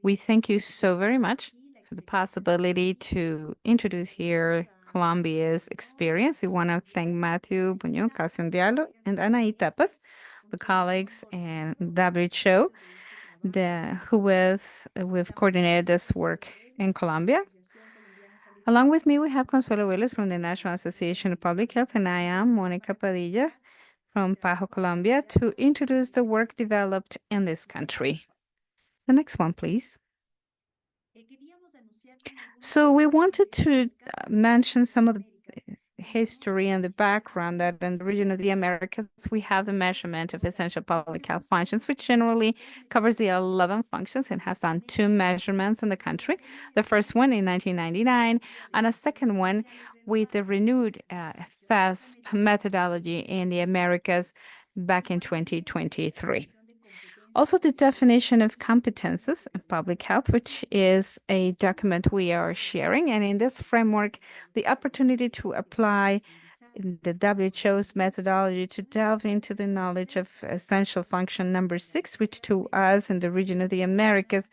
We thank you so very much for the possibility to introduce here Colombia's experience. We want to thank Matthew Buño, Calcium Diallo, and Anaí Tapas, the colleagues and WHO, who we've coordinated this work in Colombia. Along with me, we have Consuelo Vélez from the National Association of Public Health, and I am Mónica Padilla from Pajo, Colombia, to introduce the work developed in this country. The next one, please. So we wanted to mention some of the history and the background that in the region of the Americas, we have the measurement of essential public health functions, which generally covers the 11 functions and has done two measurements in the country. The first one in 1999, and a second one with the renewed FASP methodology in the Americas back in 2023. Also, the definition of competences in public health, which is a document we are sharing. And in this framework, the opportunity to apply the WHO's methodology to delve into the knowledge of essential function number 6, which to us in the region of the Americas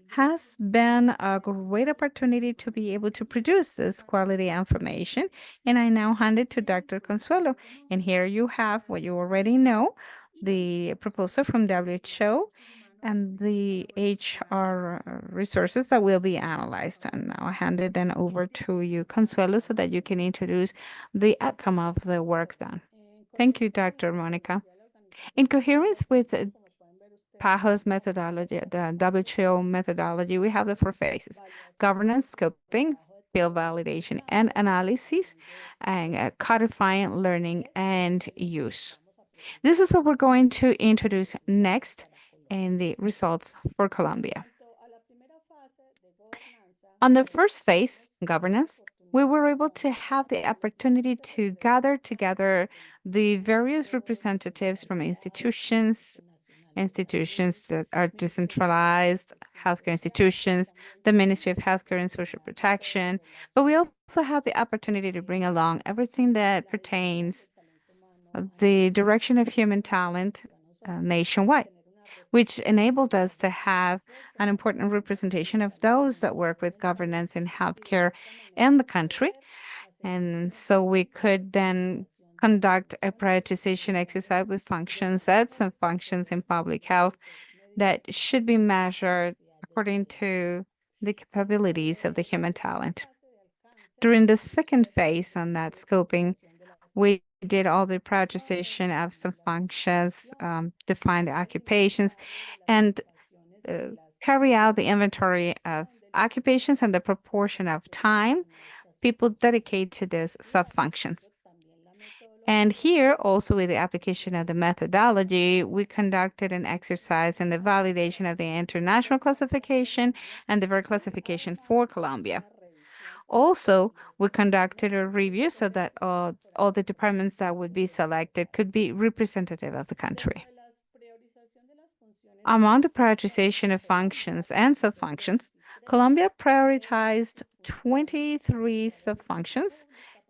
has been a great opportunity to be able to produce this quality information. And I now hand it to Dr. Consuelo. And here you have what you already know, the proposal from WHO and the HR resources that will be analyzed. And now I hand it then over to you, Consuelo, so that you can introduce the outcome of the work done. Thank you, Dr. Monica. In coherence with Pajo's methodology, the WHO methodology, we have the four phases: governance, scoping, field validation and analysis, and codifying, learning, and use. This is what we're going to introduce next in the results for Colombia. On the first phase, governance, we were able to have the opportunity to gather together the various representatives from institutions that are decentralized, healthcare institutions, the Ministry of Healthcare and Social Protection. But we also had the opportunity to bring along everything that pertains the direction of human talent nationwide, which enabled us to have an important representation of those that work with governance in healthcare in the country. And so we could then conduct a prioritization exercise with function sets and functions in public health that should be measured according to the capabilities of the human talent. During the second phase on that scoping, we did all the prioritization of some functions, define the occupations, and carry out the inventory of occupations and the proportion of time people dedicate to these sub-functions. And here, also with the application of the methodology, we conducted an exercise in the validation of the international classification and the very classification for Colombia. Also, we conducted a review so that all the departments that would be selected could be representative of the country. Among the prioritization of functions and sub-functions, Colombia prioritized 23 sub-functions,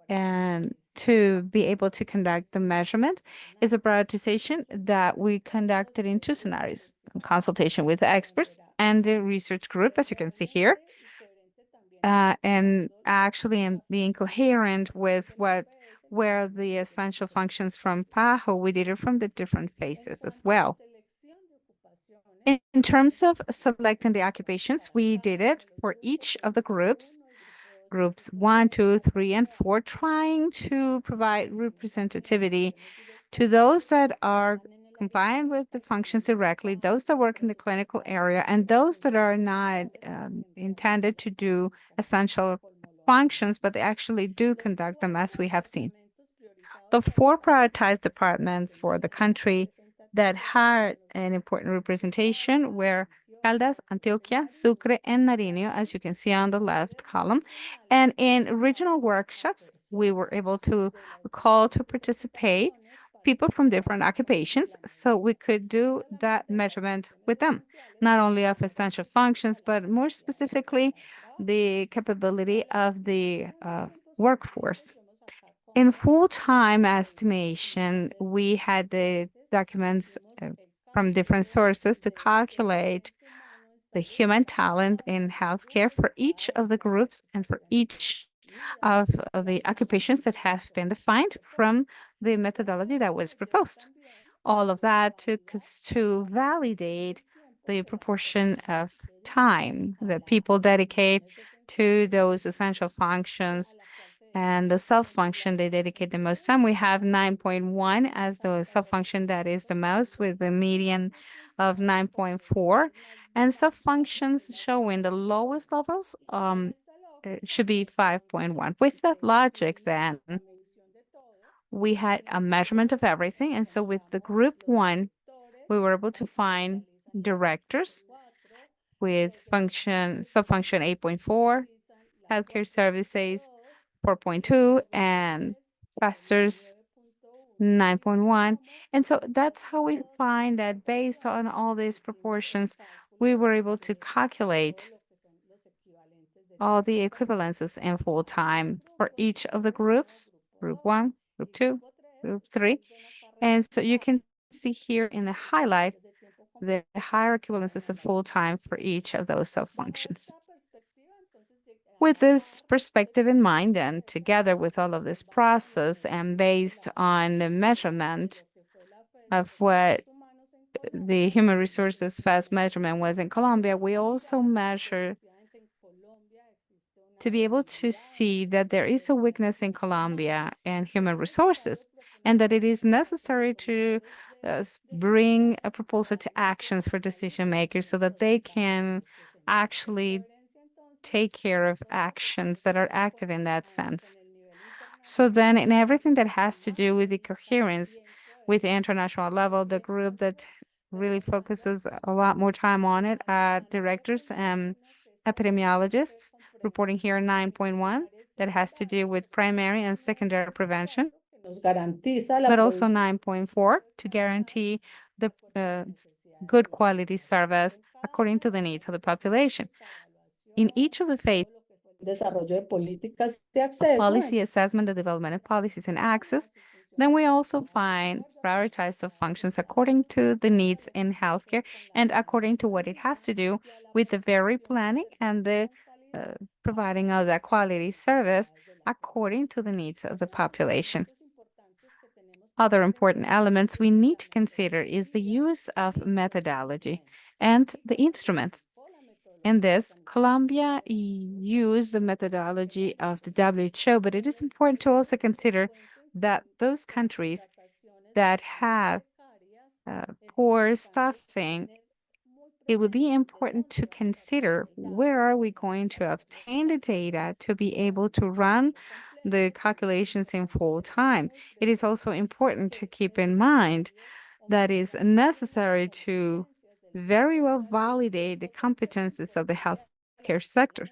and to be able to conduct the measurement is a prioritization that we conducted in two scenarios: in consultation with the experts and the research group, as you can see here. And actually, in being coherent with where the essential functions from PAHO, we did it from the different phases as well. In terms of selecting the occupations, we did it for each of the groups 1, 2, 3, and 4, trying to provide representativity to those that are compliant with the functions directly, those that work in the clinical area, and those that are not intended to do essential functions, but they actually do conduct them, as we have seen. The 4 prioritized departments for the country that had an important representation were Caldas, Antioquia, Sucre, and Nariño, as you can see on the left column. And in regional workshops, we were able to call to participate people from different occupations, so we could do that measurement with them, not only of essential functions, but more specifically, the capability of the workforce. In full-time estimation, we had the documents from different sources to calculate the human talent in healthcare for each of the groups and for each of the occupations that have been defined from the methodology that was proposed. All of that took us to validate the proportion of time that people dedicate to those essential functions and the sub-function they dedicate the most time. We have 9.1 as the sub-function that is the most, with the median of 9.4, and sub-functions showing the lowest levels it should be 5.1. With that logic, then we had a measurement of everything, and so with the group one, we were able to find directors with function sub-function 8.4, healthcare services 4.2, and pastors 9.1. And so that's how we find that based on all these proportions, we were able to calculate all the equivalences in full time for each of the groups, group one, group two, group three. And so you can see here in the highlight the higher equivalences of full time for each of those sub-functions. With this perspective in mind, and together with all of this process and based on the measurement of what the human resources fast measurement was in Colombia, we also measure to be able to see that there is a weakness in Colombia and human resources, and that it is necessary to bring a proposal to actions for decision makers so that they can actually take care of actions that are active in that sense. So then in everything that has to do with the coherence with the international level, the group that really focuses a lot more time on it are directors and epidemiologists, reporting here 9.1, that has to do with primary and secondary prevention, but also 9.4 to guarantee the good quality service according to the needs of the population. In each of the phases, policy assessment, the development of policies and access, then we also find prioritized functions according to the needs in healthcare and according to what it has to do with the very planning and the providing of that quality service according to the needs of the population. Other important elements we need to consider is the use of methodology and the instruments. In this, Colombia used the methodology of the WHO, but it is important to also consider that those countries that have poor staffing, it would be important to consider where are we going to obtain the data to be able to run the calculations in full time. It is also important to keep in mind that is necessary to very well validate the competences of the healthcare sector.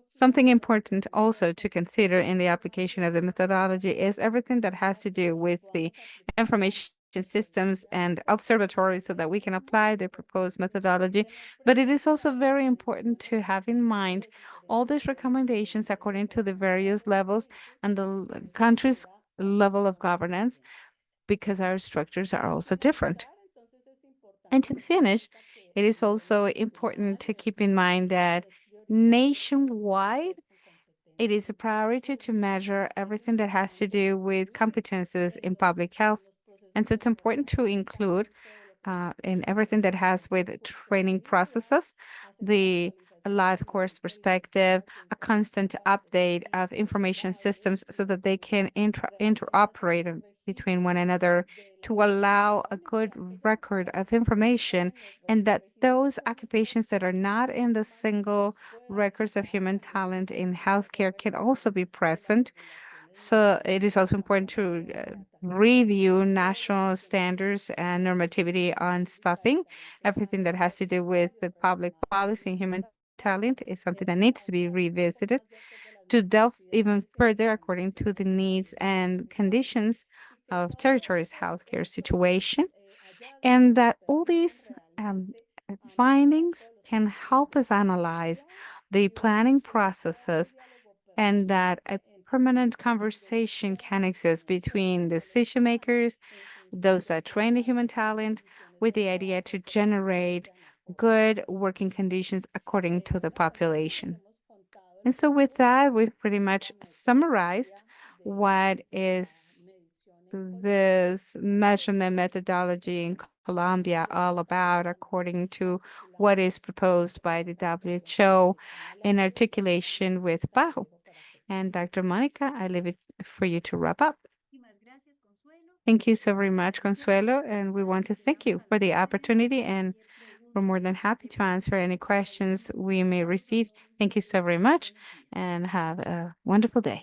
Something important also to consider in the application of the methodology is everything that has to do with the information systems and observatories so that we can apply the proposed methodology. But it is also very important to have in mind all these recommendations according to the various levels and the country's level of governance, because our structures are also different. And to finish, it is also important to keep in mind that nationwide, it is a priority to measure everything that has to do with competences in public health. And so it's important to include in everything that has with training processes, the life course perspective, a constant update of information systems so that they can interoperate between one another to allow a good record of information, and that those occupations that are not in the single records of human talent in healthcare can also be present. So it is also important to review national standards and normativity on staffing. Everything that has to do with the public policy and human talent is something that needs to be revisited to delve even further according to the needs and conditions of territory's healthcare situation. And that all these findings can help us analyze the planning processes, and that a permanent conversation can exist between decision makers, those that train the human talent, with the idea to generate good working conditions according to the population. And so with that, we've pretty much summarized what is this measurement methodology in Colombia all about according to what is proposed by the WHO in articulation with PAHO. And Dr. Monica, I leave it for you to wrap up. Thank you so very much, Consuelo, and we want to thank you for the opportunity, and we're more than happy to answer any questions we may receive. Thank you so very much and have a wonderful day.